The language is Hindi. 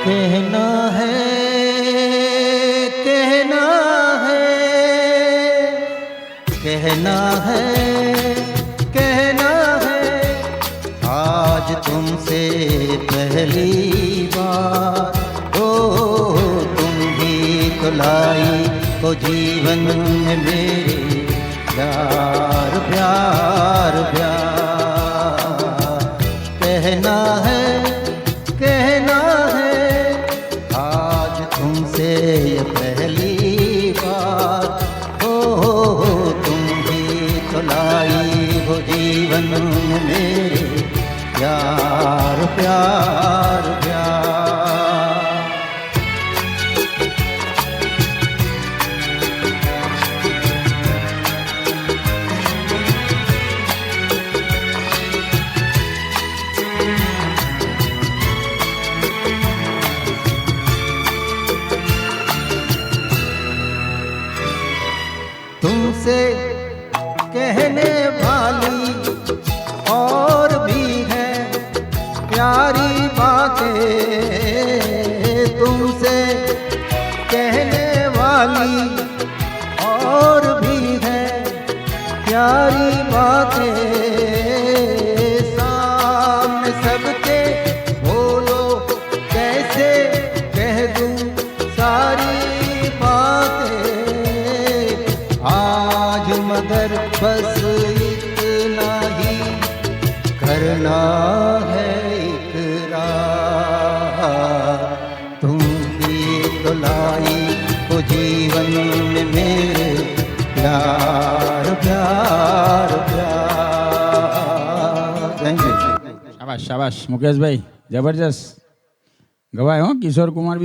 कहना है कहना है कहना है कहना है आज तुमसे पहली बार ओ तुम ही तो लाई तो जीवन में मेरे प्यार प्यार प्यार कहना है आज तुमसे ये पहली बार हो तुम ही तो लाई हो जीवन में मेरे प्यार प्यार प्यार तुमसे कहने वाली और भी है प्यारी बातें तुमसे कहने वाली और भी है प्यारी बातें सामने सबके बोलो कैसे कह दूं सारी आज मगर बस इतना ही करना है इकरार तुम ही तो लाई हो जीवन में मेरे प्यार प्यार प्यार। Thank you. शाबाश शाबाश मुकेश भाई, जबरदस्त गवाए हो किशोर कुमार।